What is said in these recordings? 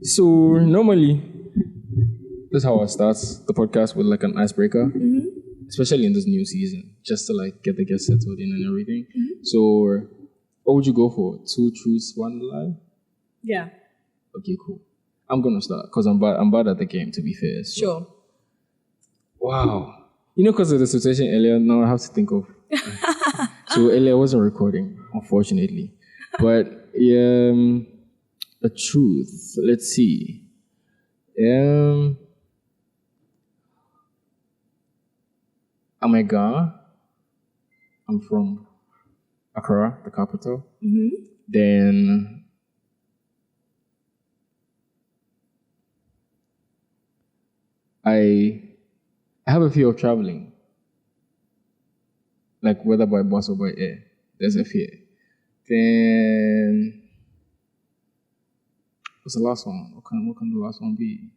So normally, this is how I start the podcast with like an icebreaker, especially in this new season, just to like get the guests settled in and everything. So, what would you go for? 2 truths, 1 lie? Yeah. Okay, cool. I'm gonna start because I'm bad at the game. To be fair. So. Sure. Wow. You know, because of the situation earlier, now I have to think of. So earlier I wasn't recording, unfortunately. But a truth. Let's see. I'm a Ghana. I'm from Accra, the capital. Then I have a fear of traveling. Like whether by bus or by air. There's a fear. Then what's the last one? What can the last one be?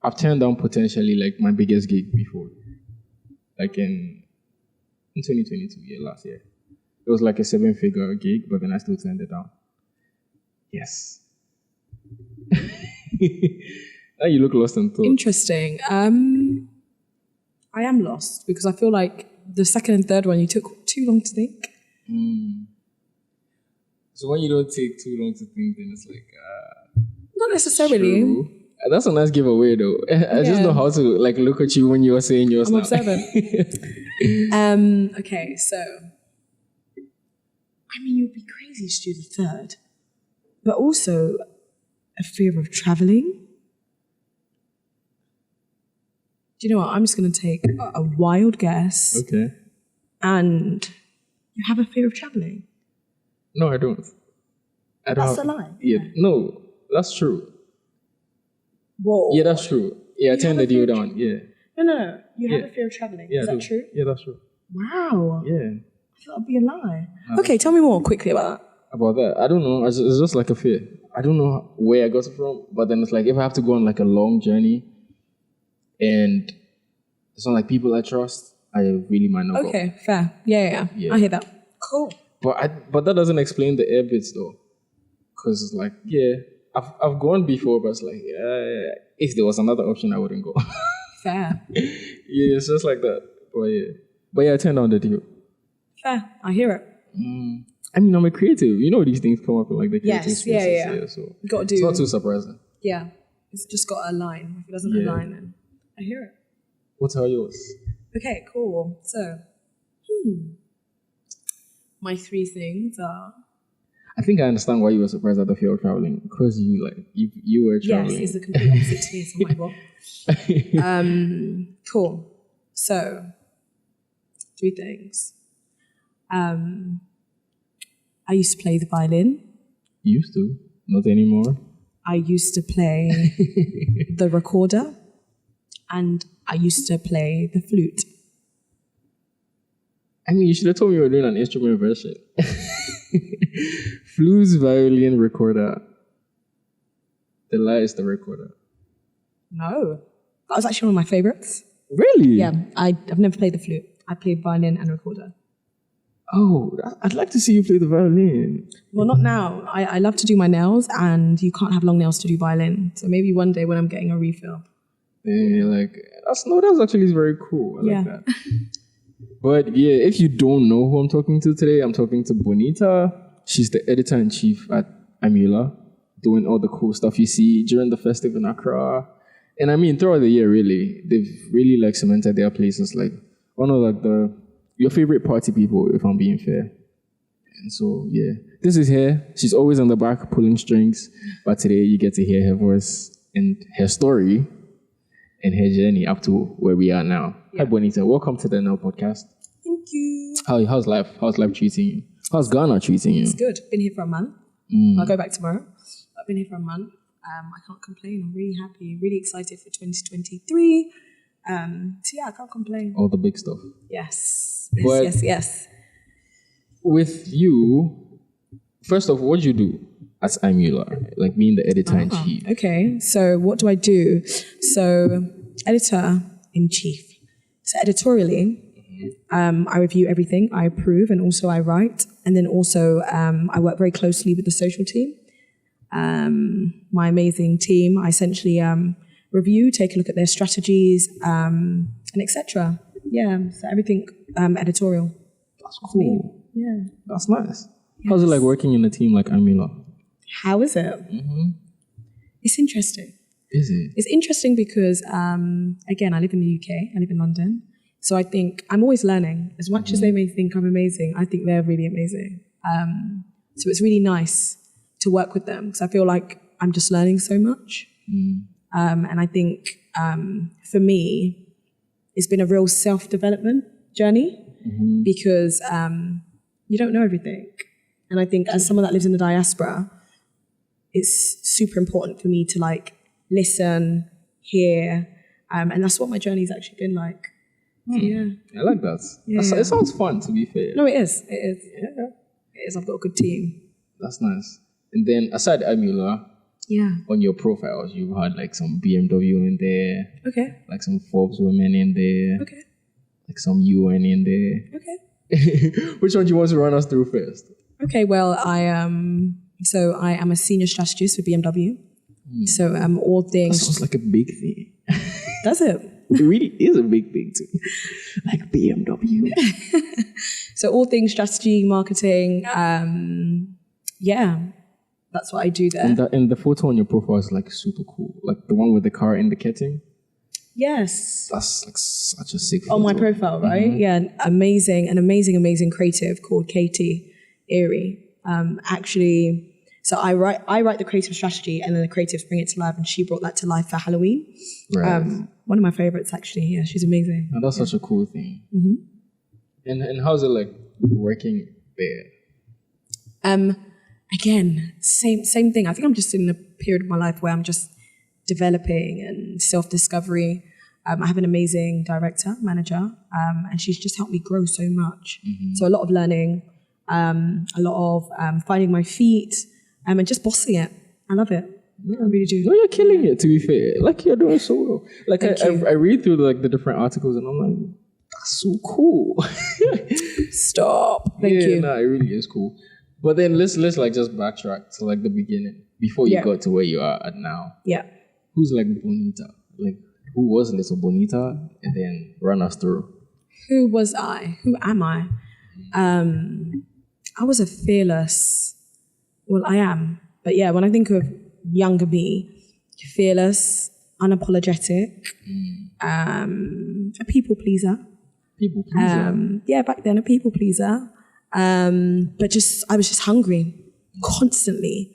I've turned down potentially like my biggest gig before. Like in 2022, last year. It was like a 7-figure gig, but then I still turned it down. Yes. Now you look lost in thought. Interesting. I am lost because I feel like the second and third one you took too long to think. So when you don't take too long to think, then it's like not necessarily. True. That's a nice giveaway though. I just know how to like look at you when you are saying yours. I'm now. observant. Okay, so I mean you'd be crazy to do the third. But also a fear of traveling. Do you know what? I'm just going to take a wild guess. Okay. And you have a fear of traveling? No, I don't. That's a lie. Yeah. No, that's true. Whoa. Yeah, that's true. Yeah, I turned the deal down. Yeah. No. You have a fear of traveling. Yeah, Is that true? Yeah, that's true. Wow. Yeah. I thought it'd be a lie. No, okay, tell me more quickly about that. About that, I don't know. It's just like a fear. I don't know where I got it from, but then it's like if I have to go on like a long journey, and it's not like people I trust, I really might not go. Okay, fair. Yeah. I hear that. Cool. But that doesn't explain the air bits though, because it's like I've gone before, but it's like if there was another option, I wouldn't go. Fair. Yeah, it's just like that. But yeah, I turned down the deal. Fair. I hear it. I mean, I'm a creative. You know, these things come up in like the creative spaces. Yeah. So you got to do. It's not too surprising. Yeah, it's just got to align. If it doesn't align, then I hear it. What are yours? Okay, cool. So, my 3 things are. I think I understand why you were surprised at the fear of traveling, because you were traveling. Yes, it's the complete opposite to me. So I'm like, what? Cool. So, 3 things. I used to play the violin. Used to, not anymore. I used to play the recorder, and I used to play the flute. I mean, you should have told me you were doing an instrument version. Flute, violin, recorder. The lie is the recorder. No. That was actually one of my favorites. Really? Yeah, I've never played the flute. I played violin and recorder. Oh, I'd like to see you play the violin. Well, not now. I love to do my nails, and you can't have long nails to do violin. So maybe one day when I'm getting a refill. Yeah, like that's actually very cool. I like that. But yeah, if you don't know who I'm talking to today, I'm talking to Bonita. She's the editor-in-chief at iMullar, doing all the cool stuff you see during the festive in Accra. And I mean, throughout the year, really, they've really like cemented their places like one of like your favorite party people, if I'm being fair. And so, yeah, this is her. She's always on the back pulling strings, but today you get to hear her voice and her story and her journey up to where we are now. Yeah. Hi, Bonita. Welcome to the Now Podcast. Thank you. How's life? How's life treating you? How's Ghana treating you? It's good. Been here for a month. I'll go back tomorrow. I've been here for a month. I can't complain. I'm really happy, really excited for 2023. So yeah, I can't complain. All the big stuff. Yes. With you, first off, what do you do as iMullar? Like being the editor-in-chief. Okay, so what do? So editor-in-chief. So editorially, I review everything, I approve, and also I write. And then also I work very closely with the social team. My amazing team, I essentially review, take a look at their strategies, and etc. Yeah, so everything editorial. That's cool. Yeah. That's nice. Yes. How's it like working in a team like iMullar? How is it? It's interesting. Is it? It's interesting because, again, I live in the UK, I live in London. So I think I'm always learning. As much as they may think I'm amazing, I think they're really amazing. So it's really nice to work with them because I feel like I'm just learning so much. And I think for me, it's been a real self-development journey because you don't know everything. And I think as someone that lives in the diaspora, it's super important for me to like listen, hear, and that's what my journey's actually been like. So, yeah. I like that. It sounds fun, to be fair. No, it is. It is. Yeah. It is. I've got a good team. That's nice. And then aside iMullar, on your profiles, you've had like some BMW in there. Okay. Like some Forbes women in there. Okay. Like some UN in there. Okay. Which one do you want to run us through first? Okay, well, I am a senior strategist for BMW. So all things... That sounds like a big thing. Does it? It really is a big thing too. Like BMW. So all things strategy, marketing, that's what I do there. And the photo on your profile is like super cool. Like the one with the car indicating. Yes. That's like such a sick photo. On my profile, right? Yeah, an amazing creative called Katie Erie. Actually, so I write the creative strategy and then the creatives bring it to life, and she brought that to life for Halloween. Right. One of my favorites, actually. Yeah, she's amazing. And that's such a cool thing. And how's it like working there? Again, same thing. I think I'm just in a period of my life where I'm just developing and self-discovery. I have an amazing director, manager, and she's just helped me grow so much. So a lot of learning, a lot of finding my feet, and just bossing it. I love it. Yeah. I really do. No, you're killing it, to be fair. Like, you're doing so well. Like, I read through like the different articles and I'm like, that's so cool. Stop. Thank you. No, it really is cool. But then let's like just backtrack to like the beginning before you got to where you are at now. Yeah. Who's like Bonita? Like, who was little Bonita? And then run us through. Who was I? Who am I? I was a fearless. Well, I am. But yeah, when I think of younger me, fearless, unapologetic, a people pleaser. People pleaser? Yeah, back then, a people pleaser. But I was just hungry, constantly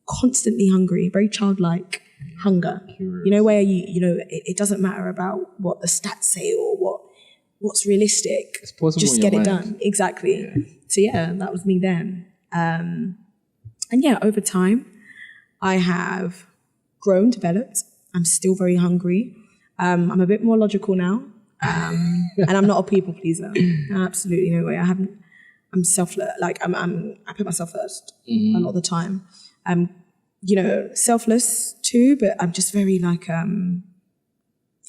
hungry, very childlike hunger. Curious. You know, where it doesn't matter about what the stats say or what's realistic. It's possible. Just get it done. Exactly. Yeah. So yeah, that was me then. And yeah, over time, I have grown, developed. I'm still very hungry. I'm a bit more logical now. And I'm not a people pleaser. Absolutely no way. I'm selfless. Like I put myself first a lot of the time. Selfless too, but I'm just very like, I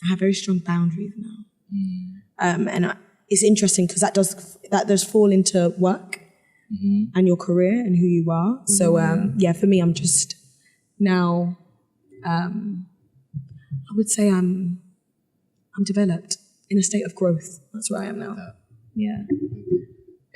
have very strong boundaries now. It's interesting because that does fall into work and your career and who you are. So for me, I'm just now, I would say I'm developed in a state of growth. That's where I am now. Yeah.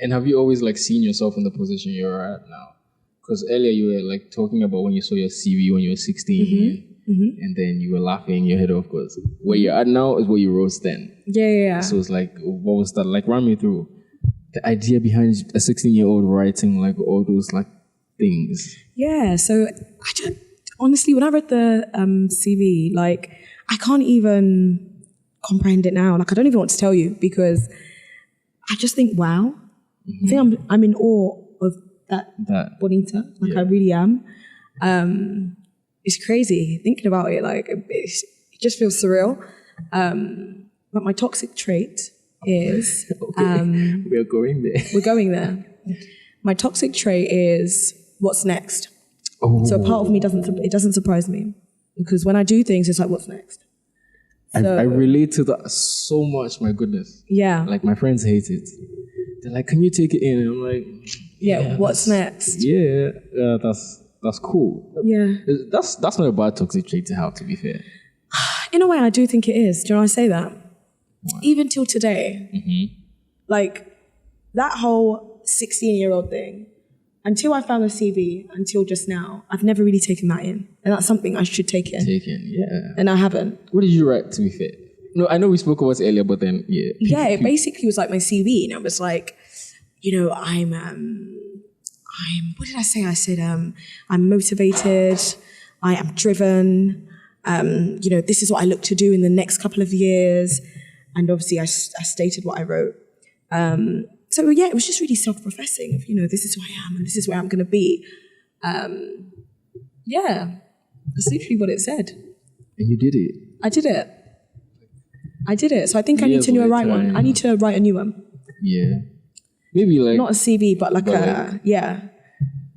And have you always like seen yourself in the position you're at now? Because earlier you were like talking about when you saw your CV when you were 16 and then you were laughing in your head, of course. Where you're at now is where you rose then. Yeah. So it's like, what was that? Like, run me through the idea behind a 16-year-old writing like all those like things. Yeah, so honestly, when I read the CV, like I can't even comprehend it now. Like I don't even want to tell you because I just think, wow. I think I'm in awe of that Bonita. Like I really am. It's crazy thinking about it. Like it just feels surreal. But my toxic trait is we're going there. We're going there. My toxic trait is what's next. Oh. So a part of me doesn't surprise me because when I do things, it's like what's next. I relate to that so much, my goodness. Yeah. Like, my friends hate it. They're like, can you take it in? And I'm like, yeah, what's next? Yeah, that's cool. Yeah. That's not a bad toxic trait to have, to be fair. In a way, I do think it is. Do you know why I say that? What? Even till today, like, that whole 16-year-old thing, until I found the CV, until just now, I've never really taken that in. And that's something I should take in. Yeah. And I haven't. What did you write, to be fair? No, I know we spoke about it earlier, but then, yeah. Yeah, it basically was like my CV. And it was like, you know, I'm what did I say? I said, I'm motivated. I am driven. You know, this is what I look to do in the next couple of years. And obviously I stated what I wrote. So yeah, it was just really self-professing of, you know, this is who I am and this is where I'm going to be. Yeah, that's literally what it said. And you did it. I did it. So I think I need to write one. I need to write a new one. Yeah. Maybe like... Not a CV, but like yeah.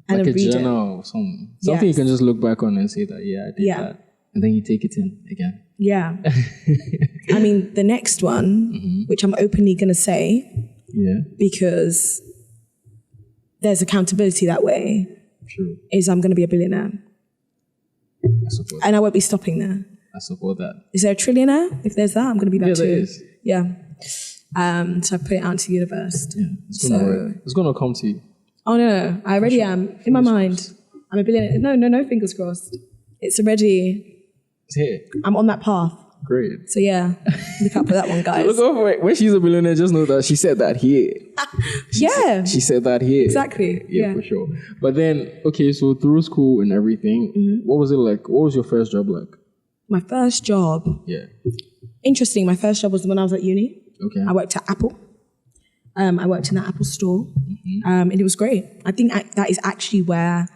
And like a read journal or something. Something you can just look back on and say that, yeah, I did that. And then you take it in again. Yeah. I mean, the next one, which I'm openly going to say, because there's accountability that way, is I'm going to be a billionaire. I support that. And I won't be stopping there. I support that. Is there a trillionaire? If there's that, I'm going to be that too. There is. Yeah. So I put it out to the universe. Yeah, it's going to come to you. Oh, no. I already am. In my mind, I'm a billionaire. No, fingers crossed. It's already... It's here. I'm on that path. Great. So yeah, look out for that one, guys. Look over it. When she's a billionaire, just know that she said that here. She said that here. Exactly. Yeah, for sure. But then, okay, so through school and everything, what was it like? What was your first job like? My first job? Yeah. Interesting. My first job was when I was at uni. Okay. I worked at Apple. I worked in the Apple store. And it was great. I think that is actually where...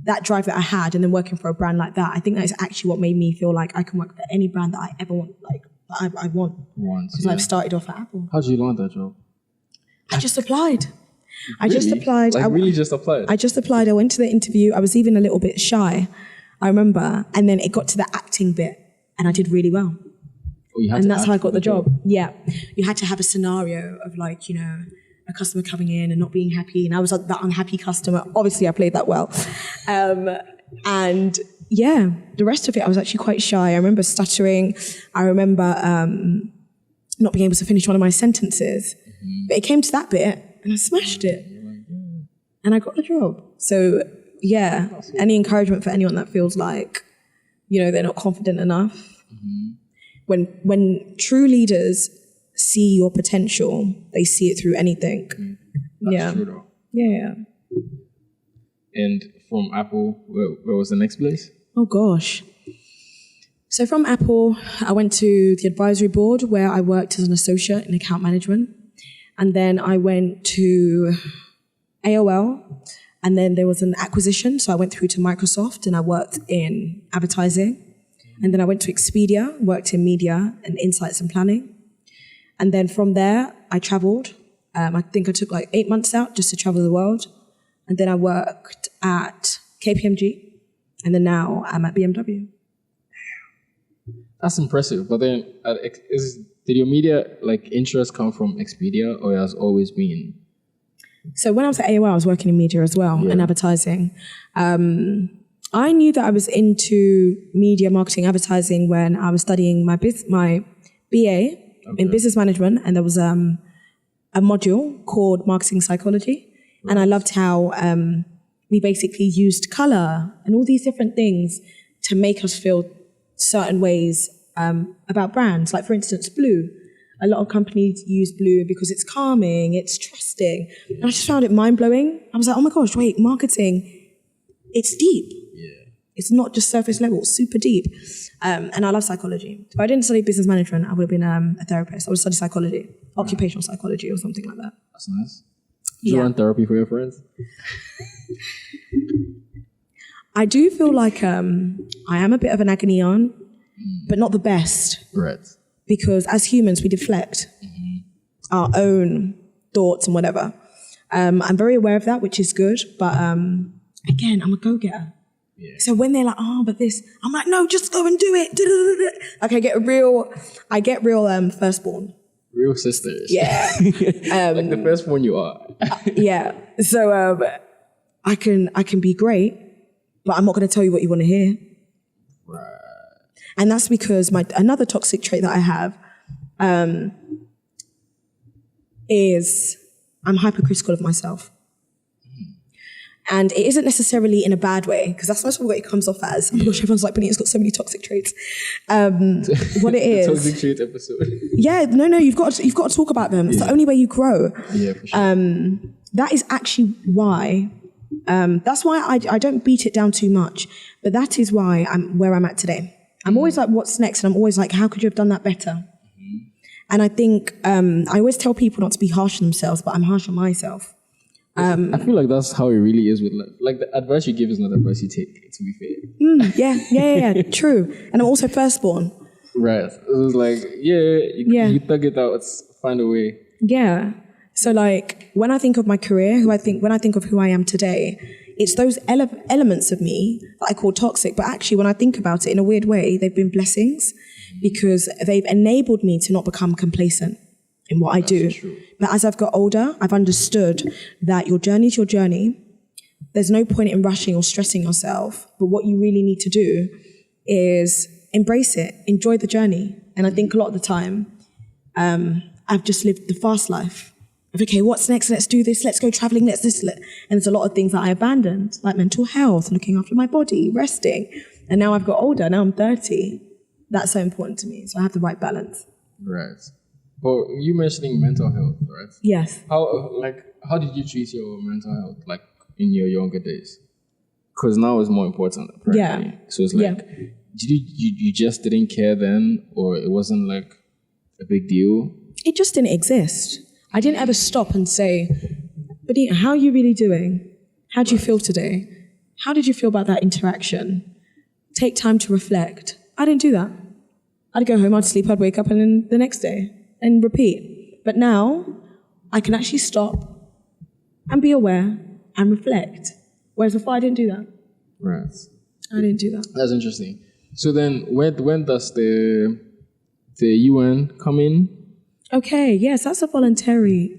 that drive that I had, and then working for a brand like that, I think that is actually what made me feel like I can work for any brand that I ever want, like that I want. Because I've started off at Apple. How did you land that job? I just applied. I just applied. I just applied. I went to the interview. I was even a little bit shy, I remember. And then it got to the acting bit, and I did really well. And that's how I got the job. Yeah. You had to have a scenario of like, you know, a customer coming in and not being happy, and I was like that unhappy customer. Obviously, I played that well. And yeah, the rest of it, I was actually quite shy. I remember stuttering. I remember not being able to finish one of my sentences. But it came to that bit, and I smashed it. And I got the job. So yeah, any encouragement for anyone that feels like, you know, they're not confident enough. When true leaders see your potential, they see it through anything. That's true though. Yeah. And from Apple, where was the next place? Oh gosh. So from Apple, I went to the advisory board where I worked as an associate in account management. And then I went to AOL, and then there was an acquisition. So I went through to Microsoft and I worked in advertising. And then I went to Expedia, worked in media and insights and planning. And then from there, I traveled. I think I took like 8 months out just to travel the world. And then I worked at KPMG. And then now I'm at BMW. That's impressive. But then, did your media interest come from Expedia, or it has always been? So when I was at AOL, I was working in media as well, and advertising. I knew that I was into media marketing advertising when I was studying my BA in business management, and there was a module called marketing psychology. Right. And I loved how we basically used color and all these different things to make us feel certain ways about brands. Like, for instance, blue. A lot of companies use blue because it's calming, it's trusting. And I just found it mind-blowing. I was like, oh my gosh, wait, marketing, it's deep. Yeah. It's not just surface level, it's super deep. And I love psychology. If I didn't study business management, I would have been a therapist. I would study psychology, occupational psychology or something like that. That's nice. Do you run therapy for your friends? I do feel like I am a bit of an agony aunt, but not the best. Right. Because as humans, we deflect our own thoughts and whatever. I'm very aware of that, which is good. But again, I'm a go-getter. Yeah. So when they're like, oh, but this, I'm like, no, just go and do it. Like I get real firstborn. Real sisters. Yeah. Like the first one you are. Yeah. So I can be great, but I'm not going to tell you what you want to hear. Right. And that's because another toxic trait that I have is I'm hypercritical of myself. And it isn't necessarily in a bad way, because that's not what it comes off as. Oh my gosh, everyone's like, Bonita's got so many toxic traits. What it is... Toxic trait episode. Yeah, no, you've got to talk about them. It's the only way you grow. Yeah, for sure. That is actually why... that's why I don't beat it down too much. But that is why I'm where I'm at today. I'm always like, what's next? And I'm always like, how could you have done that better? And I think I always tell people not to be harsh on themselves, but I'm harsh on myself. I feel like that's how it really is with life. Like the advice you give is not advice you take, to be fair. Yeah, true. And I'm also firstborn. Right. It was like, you thug it out, find a way. Yeah. So like when I think of my career, when I think of who I am today, it's those elements of me that I call toxic. But actually, when I think about it in a weird way, they've been blessings because they've enabled me to not become complacent in what I do. True. But as I've got older, I've understood that your journey is your journey. There's no point in rushing or stressing yourself. But what you really need to do is embrace it, enjoy the journey. And I think a lot of the time, I've just lived the fast life. Okay, what's next? Let's do this. Let's go traveling. And there's a lot of things that I abandoned, like mental health, looking after my body, resting. And now I've got older. Now I'm 30. That's so important to me. So I have the right balance. Right. But you mentioning mental health, right? Yes. How did you treat your mental health, like in your younger days? Because now it's more important, apparently. Yeah. So it's like, did you just didn't care then, or it wasn't like a big deal? It just didn't exist. I didn't ever stop and say, Bonita, how are you really doing? How do you feel today? How did you feel about that interaction? Take time to reflect. I didn't do that. I'd go home, I'd sleep, I'd wake up, and then the next day, and repeat. But now, I can actually stop and be aware and reflect. Whereas before, I didn't do that. Right. I didn't do that. That's interesting. So then, when does the UN come in? Okay, yes, that's a voluntary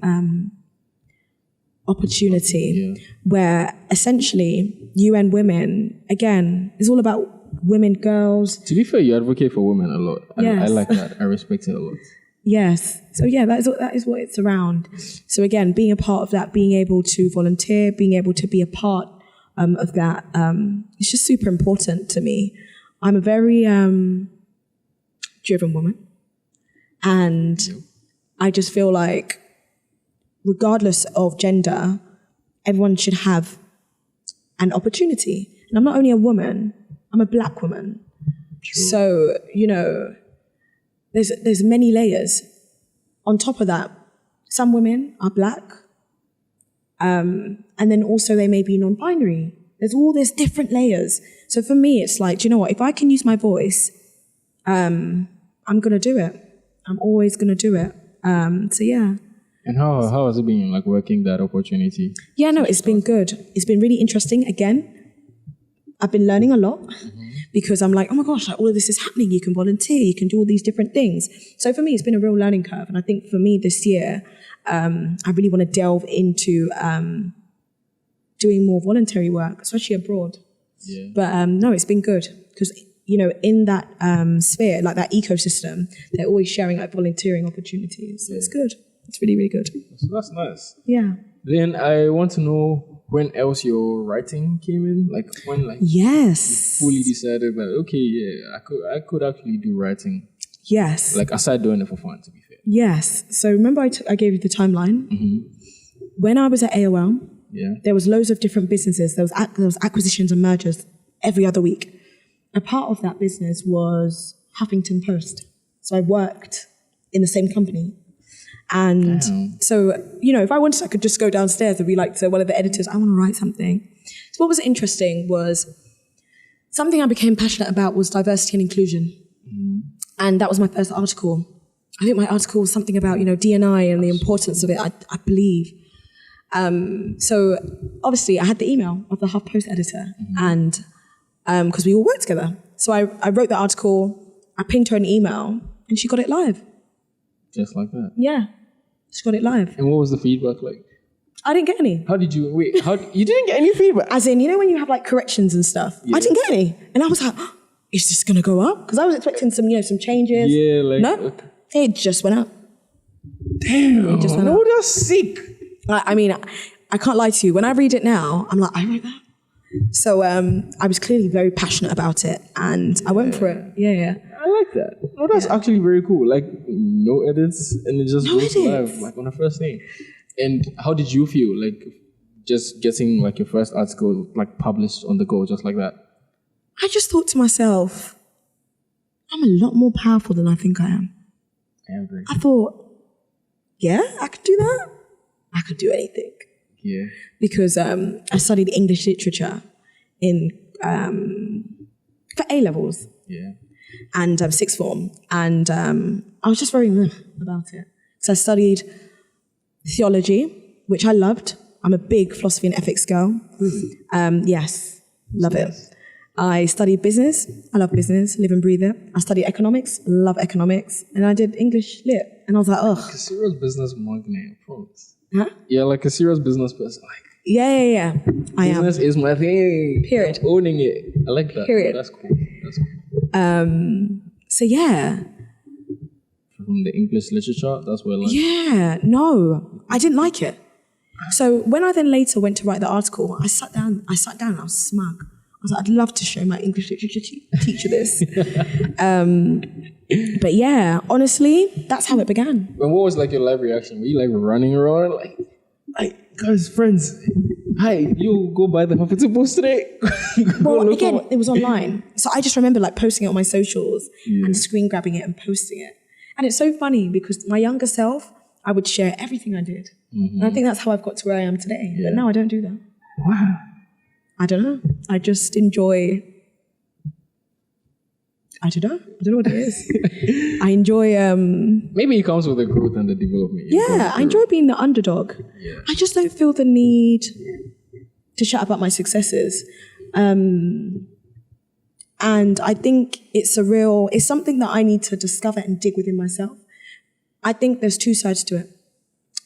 opportunity where essentially UN Women, again, is all about women, girls. To be fair, you advocate for women a lot. Yes. I like that. I respect it a lot. Yes. So yeah, that is what it's around. So again, being a part of that, being able to volunteer, being able to be a part of that, it's just super important to me. I'm a very driven woman. And I just feel like regardless of gender, everyone should have an opportunity. And I'm not only a woman, I'm a black woman. True. So, there's many layers. On top of that, some women are black. And then also they may be non-binary. There's different layers. So for me, it's like, do you know what? If I can use my voice, I'm going to do it. I'm always going to do it. So yeah. And how has it been, like, working that opportunity? Yeah, no, it's been good. It's been really interesting. Again, I've been learning a lot because I'm like, oh my gosh, like, all of this is happening. You can volunteer, you can do all these different things. So for me, it's been a real learning curve. And I think for me this year, I really want to delve into doing more voluntary work, especially abroad. Yeah. But no, it's been good because, in that sphere, like that ecosystem, they're always sharing like volunteering opportunities. So it's good. It's really, really good. So that's nice. Yeah. Then I want to know when else your writing came in, like when yes, you fully decided that I could actually do writing. Yes. Like aside doing it for fun, to be fair. Yes. So remember I gave you the timeline. Mm-hmm. When I was at AOL, there was loads of different businesses. There was acquisitions and mergers every other week. A part of that business was Huffington Post. So I worked in the same company. And so, if I wanted, I could just go downstairs and be like to one of the editors, I want to write something. So what was interesting was something I became passionate about was diversity and inclusion. Mm. And that was my first article. I think my article was something about, D&I and the importance of it, I believe. So obviously I had the email of the HuffPost editor and because we all worked together. So I wrote the article, I pinged her an email, and she got it live. Just like that? Yeah, she got it live. And what was the feedback like? I didn't get any. How did you, wait, you didn't get any feedback? As in, you know when you have like corrections and stuff? Yeah. I didn't get any. And I was like, oh, is this going to go up? Because I was expecting some, some changes. Yeah, like... No, it just went up. Damn, it just went up. That's sick. I mean, I can't lie to you. When I read it now, I'm like, I wrote that. So I was clearly very passionate about it, and I went for it. Yeah. I like that. No, that's actually very cool. Like, no edits, and it just goes live, like on the first thing. And how did you feel, like, just getting, like, your first article, like, published on the go, just like that? I just thought to myself, I'm a lot more powerful than I think I am. I agree. I thought, yeah, I could do that. I could do anything. Yeah. Because I studied English literature for A-levels. Yeah. And sixth form. And I was just very about it. So I studied theology, which I loved. I'm a big philosophy and ethics girl. Yes, love it. I studied business. I love business, live and breathe it. I studied economics, love economics. And I did English lit. And I was like, ugh. Like a serious business magnate, I promise. Huh? Yeah, like a serious business person. Like, yeah. I am. Business is my thing. Period. I'm owning it. I like that. Period. That's cool. So yeah. From the English literature, that's where like... Yeah, no, I didn't like it. So when I then later went to write the article, I sat down and I was smug. I was like, I'd love to show my English literature teacher this. But yeah, honestly, that's how it began. And what was like your live reaction? Were you like running around like guys, friends, hi, you go buy the Huffington Post today? Well, again, it was online. So I just remember like posting it on my socials and screen grabbing it and posting it. And it's so funny because my younger self, I would share everything I did. And I think that's how I've got to where I am today. Yeah. But now I don't do that. Wow. I don't know. I just enjoy... I don't know what it is. I enjoy... Maybe it comes with the growth and the development. Yeah, I enjoy being the underdog. Yeah. I just don't feel the need to shout about my successes. And I think it's something that I need to discover and dig within myself. I think there's two sides to it.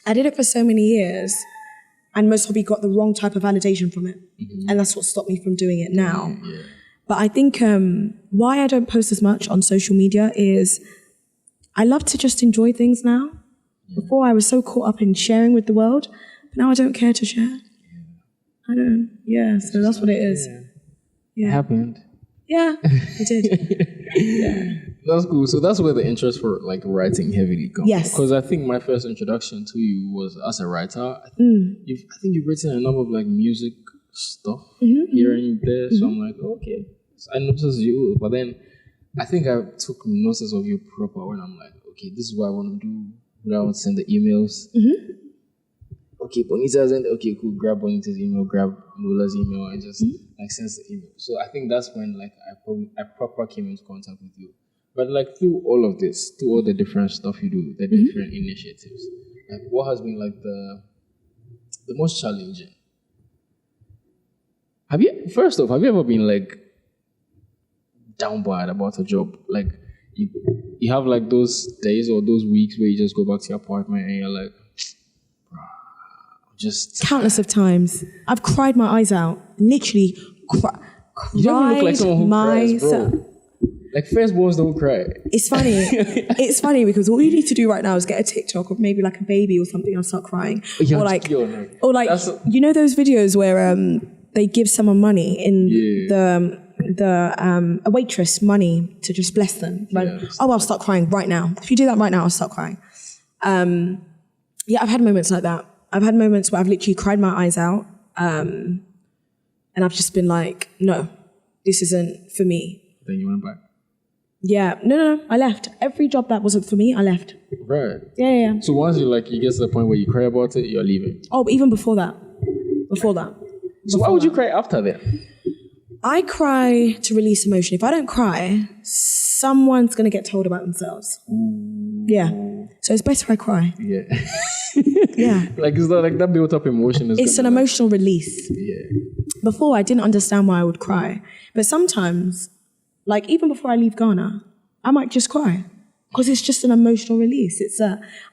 I did it for so many years, and most probably got the wrong type of validation from it. And that's what stopped me from doing it now. Yeah. But I think why I don't post as much on social media is I love to just enjoy things now. Yeah. Before I was so caught up in sharing with the world, but now I don't care to share. Yeah. I don't. Yeah, so that's what it is. Yeah. It happened. Yeah, it did. Yeah. That's cool. So that's where the interest for like writing heavily comes. Yes. Because I think my first introduction to you was as a writer. I think you've written a number of like music stuff here and there. So I'm like, okay. So I noticed you, but then I think I took notice of you proper when I'm like, okay, this is what I want to do. When I want to send the emails. Okay, Bonita's in. Okay, cool. Grab Bonita's email, grab iMullar's email, and just like send the email. So I think that's when like I proper came into contact with you. But like through all of this, through all the different stuff you do, the different initiatives, like what has been like the most challenging? Have you ever been like down bad about a job? Like you have like those days or those weeks where you just go back to your apartment and you're like, just countless of times. I've cried my eyes out. Literally cried. You don't look like someone who cries, bro. Like firstborns don't cry. It's funny. It's funny because all you need to do right now is get a TikTok of maybe like a baby or something and start crying. Or like you know those videos where they give someone money in a waitress money to just bless them. Like, I'll start crying right now. If you do that right now, I'll start crying. I've had moments like that. I've had moments where I've literally cried my eyes out, and I've just been like, no, this isn't for me. Then you went back? Yeah. No. I left. Every job that wasn't for me, I left. Right. Yeah. So once you get to the point where you cry about it, you're leaving? Oh, but even before that. So why would you cry after that? I cry to release emotion. If I don't cry, someone's going to get told about themselves. Yeah. So it's better I cry. Yeah. Yeah. Like it's not like that built up emotion. It's an emotional release. Yeah. before I didn't understand why I would cry. But sometimes, like even before I leave Ghana, I might just cry because it's just an emotional release.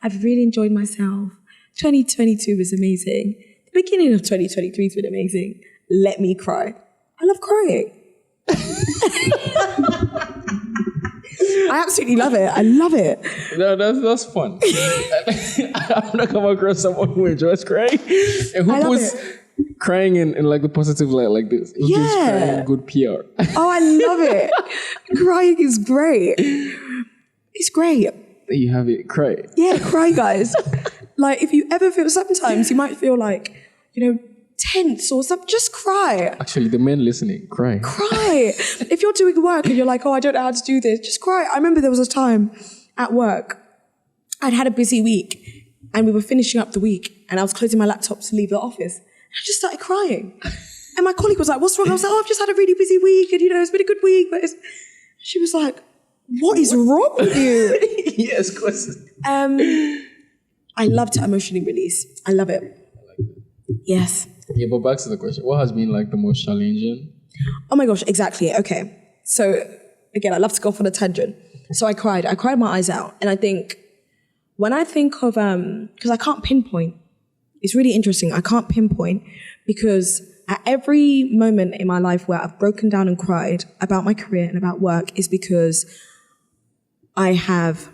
I've really enjoyed myself. 2022 was amazing. The beginning of 2023 has been amazing. Let me cry. I love crying. I absolutely love it. I love it. No, that's fun. I've not come across someone who enjoys crying and who puts crying in like the positive light like this. It gives crying good PR. Oh, I love it. Crying is great. It's great. There you have it. Cry. Yeah, cry, guys. Like if you ever feel, sometimes you might feel like, tense or something, just cry. Actually, the men listening, cry. Cry. If you're doing work and you're like, oh, I don't know how to do this, just cry. I remember there was a time at work, I'd had a busy week and we were finishing up the week and I was closing my laptop to leave the office. I just started crying. And my colleague was like, what's wrong? I was like, oh, I've just had a really busy week and, it's been a good week. But she was like, what is wrong with you? Yes, of course. I love to emotionally release. I love it. Yes. Yeah, but back to the question. What has been like the most challenging? Oh my gosh, exactly. Okay. So again, I love to go off on a tangent. So I cried my eyes out. And I think, when I think of, because I can't pinpoint, it's really interesting. I can't pinpoint because at every moment in my life where I've broken down and cried about my career and about work is because I have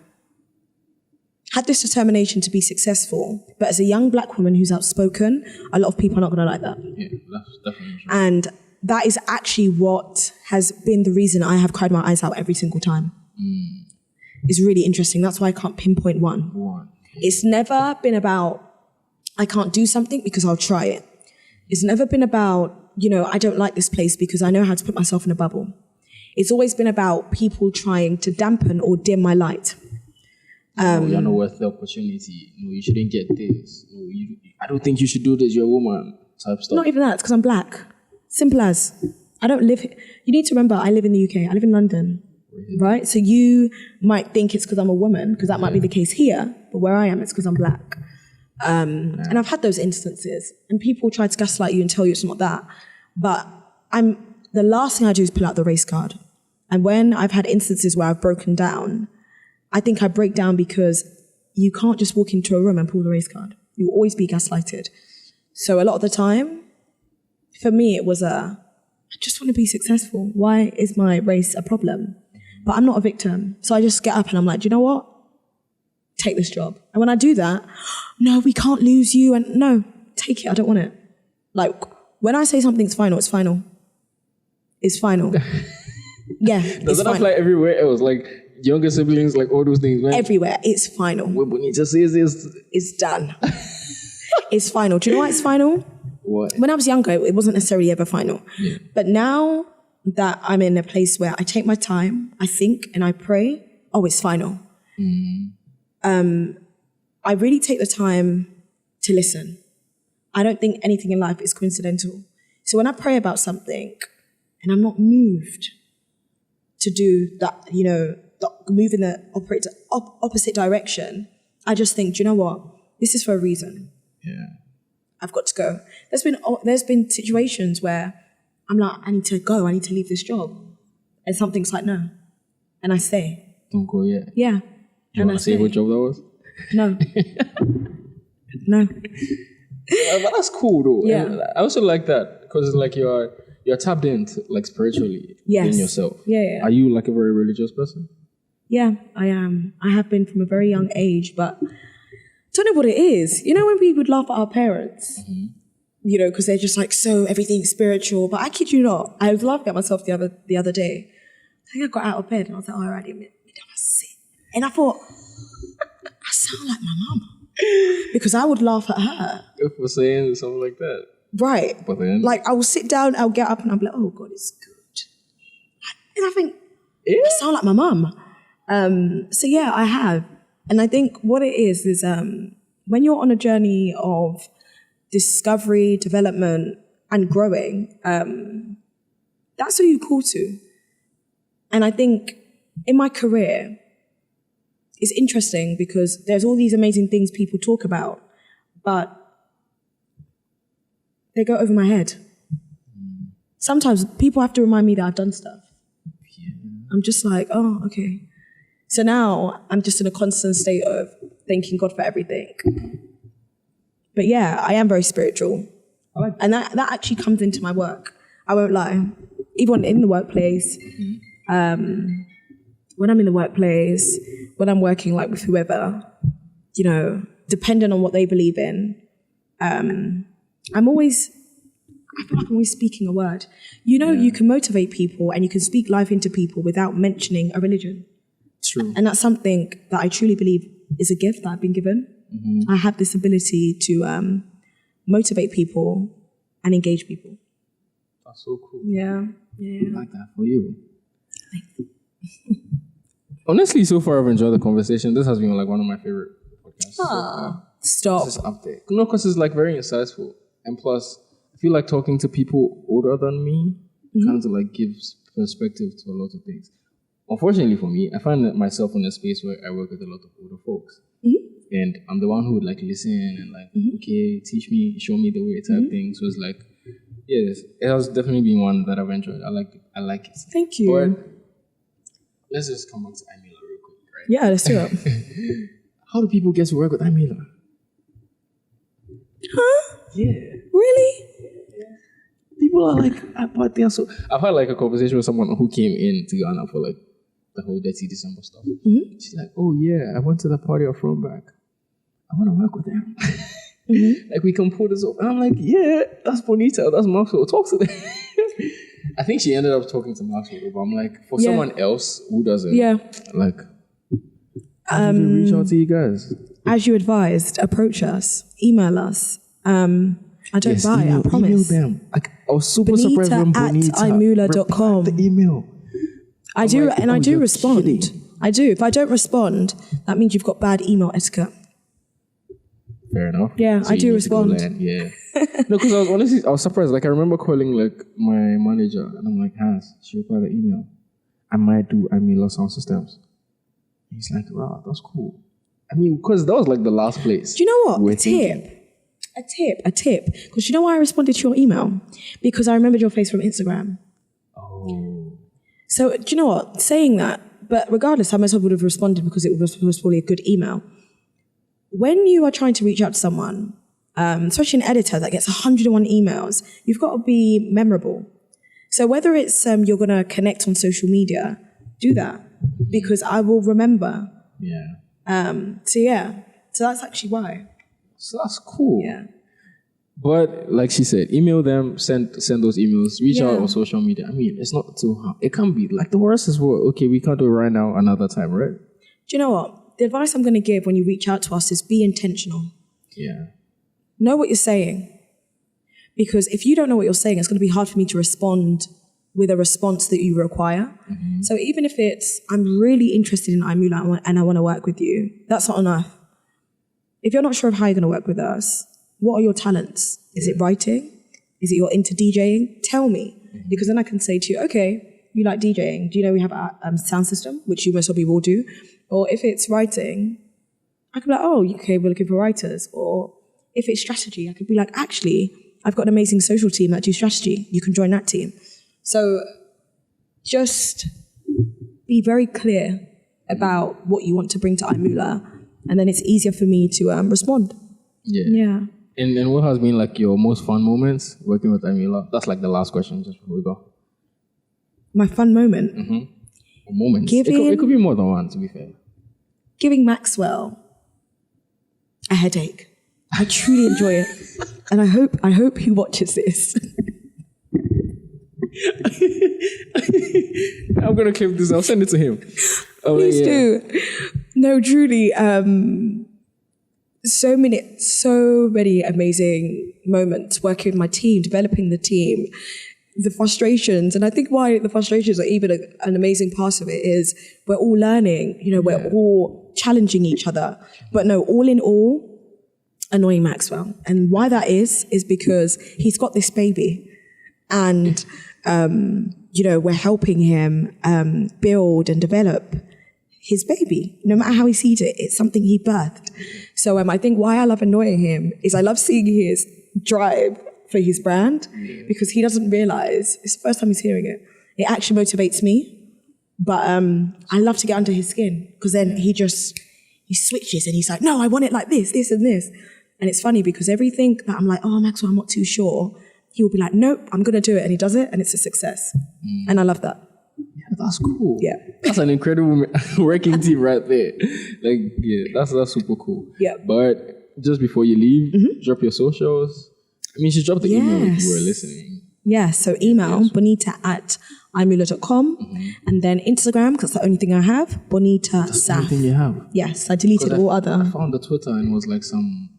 had this determination to be successful, but as a young black woman who's outspoken, a lot of people are not going to like that. Yeah, that's definitely true. And that is actually what has been the reason I have cried my eyes out every single time. It's really interesting. That's why I can't pinpoint one. It's never been about, I can't do something because I'll try it. It's never been about, I don't like this place because I know how to put myself in a bubble. It's always been about people trying to dampen or dim my light. You're not worth the opportunity. No, you shouldn't get this. No, I don't think you should do this. You're a woman. Type stuff. Not even that. It's because I'm black. Simple as. I don't live here. You need to remember, I live in the UK. I live in London. Right? So you might think it's because I'm a woman, because that might be the case here. But where I am, it's because I'm black. And I've had those instances. And people try to gaslight you and tell you it's not that. But the last thing I do is pull out the race card. And when I've had instances where I've broken down, I think I break down because you can't just walk into a room and pull the race card. You'll always be gaslighted. So a lot of the time, for me, it was I just want to be successful. Why is my race a problem? But I'm not a victim. So I just get up and I'm like, do you know what? Take this job. And when I do that, no, we can't lose you. And no, take it. I don't want it. Like, when I say something's final, it's final. It's final. Yeah. Does that apply everywhere else? Like, younger siblings, like all those things, man. Everywhere, it's final. When Bonita says this, it's done. It's final. Do you know why it's final? What? When I was younger, it wasn't necessarily ever final. Yeah. But now that I'm in a place where I take my time, I think and I pray, it's final. I really take the time to listen. I don't think anything in life is coincidental. So when I pray about something and I'm not moved to do that, move in the opposite direction, I just think, do you know what? This is for a reason. Yeah. I've got to go. There's been situations where I'm like, I need to go. I need to leave this job. And something's like, no. And I stay. Don't go yet. Yeah. Do you want to say what job that was? No. No. But that's cool though. Yeah. And I also like that because it's like you're tapped into like spiritually in yourself. Yeah. Are you like a very religious person? Yeah, I am. I have been from a very young age, but I don't know what it is. When we would laugh at our parents, because they're just like, so everything's spiritual. But I kid you not, I was laughing at myself the other day. I think I got out of bed and I was like, all right, I'm sit. And I thought, I sound like my mum. Because I would laugh at her. For saying something like that. Right. But then, like, I will sit down, I'll get up and I'll be like, oh God, it's good. And I think, I sound like my mum. So yeah, I have. And I think what it is when you're on a journey of discovery, development, and growing, that's who you call to. And I think in my career, it's interesting because there's all these amazing things people talk about, but they go over my head. sometimes people have to remind me that I've done stuff. Yeah. I'm just like, oh, okay. So now I'm just in a constant state of thanking God for everything. But yeah, I am very spiritual. And that actually comes into my work. I won't lie. Even in the workplace, when I'm in the workplace, when I'm working like with whoever, you know, depending on what they believe in, I feel like I'm always speaking a word. You know, you can motivate people and you can speak life into people without mentioning a religion. True. And that's something that I truly believe is a gift that I've been given. I have this ability to motivate people and engage people. That's so cool. Yeah. I like that for you. Honestly, so far I've enjoyed the conversation. This has been like one of my favorite podcasts. Stop. This is up there. No, because it's like very insightful. And plus, I feel like talking to people older than me kind of like gives perspective to a lot of things. Unfortunately for me, I find myself in a space where I work with a lot of older folks. And I'm the one who would like listen and like, okay, teach me, show me the way type thing. So it's like, yes, it has definitely been one that I've enjoyed. I like it. Thank you. But let's just come back to iMullar real quick, right? Yeah, let's do it. How do people get to work with iMullar? Huh? Yeah. Really? People are like, but they're so... I've had like a conversation with someone who came in to Ghana for like the whole Dirty December stuff. She's like, oh yeah, I went to the party of Throwback. I want to work with them. Like we can pull this off. And I'm like, yeah, that's Bonita, that's Maxwell. Talk to them. I think she ended up talking to Maxwell, but I'm like, for someone else who doesn't, like, how do they reach out to you guys? As you advised, approach us, email us. I don't buy, I promise. Email them. Like, I was super surprised when Bonita at iMullar.com. the email. I do, like, and I do respond. Kidding. I do. If I don't respond, that means you've got bad email etiquette. Fair enough. Yeah, so I do respond. Yeah. No, because I was surprised. Like, I remember calling like my manager, and I'm like, Hans, she replied the email. I might do iMullar sound systems. He's like, wow, that's cool. I mean, because that was like the last place. Do you know what? A tip. Because you know why I responded to your email? Because I remembered your face from Instagram. Oh. So, do you know what? Saying that, but regardless, I myself would have responded because it was probably a good email. When you are trying to reach out to someone, especially an editor that gets 101 emails, you've got to be memorable. So whether it's you're going to connect on social media, do that because I will remember. Yeah. So that's actually why. So that's cool. Yeah. But like she said, email them, send those emails, reach out on social media. I mean, it's not too hard. It can be like the worst is what, okay, we can't do it right now, another time, right? Do you know what? The advice I'm going to give when you reach out to us is be intentional. Yeah. Know what you're saying. Because if you don't know what you're saying, it's going to be hard for me to respond with a response that you require. So even if it's, I'm really interested in iMullar and I want to work with you, that's not enough. If you're not sure of how you're going to work with us, what are your talents? Is it writing? Is it you're into DJing? Tell me. Because then I can say to you, okay, you like DJing. Do you know we have a sound system, which you most probably will do? Or if it's writing, I could be like, oh, okay, we're looking for writers. Or if it's strategy, I could be like, actually, I've got an amazing social team that do strategy. You can join that team. So just be very clear about what you want to bring to iMullar, and then it's easier for me to respond. Yeah. And what has been like your most fun moments working with iMullar? That's like the last question just before we go. My fun moment? Moments. It could be more than one, to be fair. Giving Maxwell a headache. I truly enjoy it. And I hope he watches this. I'm going to clip this. I'll send it to him. Please do. No, truly. So many amazing moments working with my team, developing the team, the frustrations. And I think why the frustrations are even an amazing part of it is we're all learning, we're all challenging each other. But no, all in all, annoying Maxwell. And why that is because he's got this baby and, we're helping him build and develop his baby. No matter how he sees it, it's something he birthed. So I think why I love annoying him is I love seeing his drive for his brand because he doesn't realize, it's the first time he's hearing it. It actually motivates me. But I love to get under his skin because then he switches and he's like, no, I want it like this, this and this. And it's funny because everything that I'm like, oh, Maxwell, I'm not too sure. He will be like, nope, I'm going to do it. And he does it and it's a success. And I love that. Yeah, that's cool. Yeah. That's an incredible working team right there. Like, yeah, that's super cool. Yeah. But just before you leave, drop your socials. I mean, she dropped the email if you were listening. Yeah, so email bonita@iMullar.com and then Instagram, because that's the only thing I have, Bonita That's the only thing you have? Yes, I deleted all other. I found the Twitter and it was like some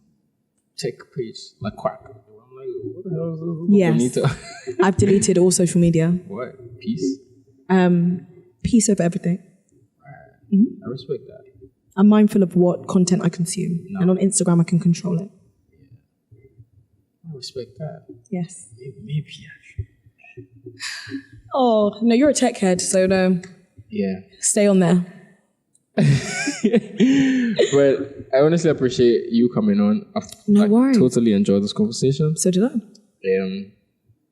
tech page, like Quack. I'm like, what the hell is this? Yes. Bonita. I've deleted all social media. What? Peace? Peace over everything. I respect that. I'm mindful of what content I consume. And on Instagram, I can control it. I respect that. Yes. Maybe actually. Oh, no, you're a tech head, so no. Yeah. Stay on there. But I honestly appreciate you coming on. No worries. Totally enjoyed this conversation. So did I.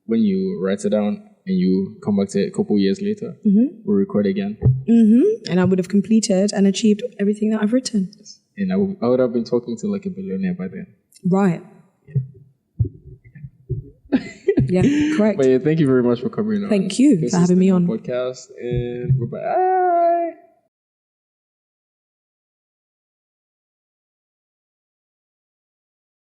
When you write it down and you come back to it a couple years later, we'll record again. And I would have completed and achieved everything that I've written. And I would have been talking to like a billionaire by then. Right. Yeah, correct. But yeah, thank you very much for coming on. Thank you for having me on. Podcast and bye-bye.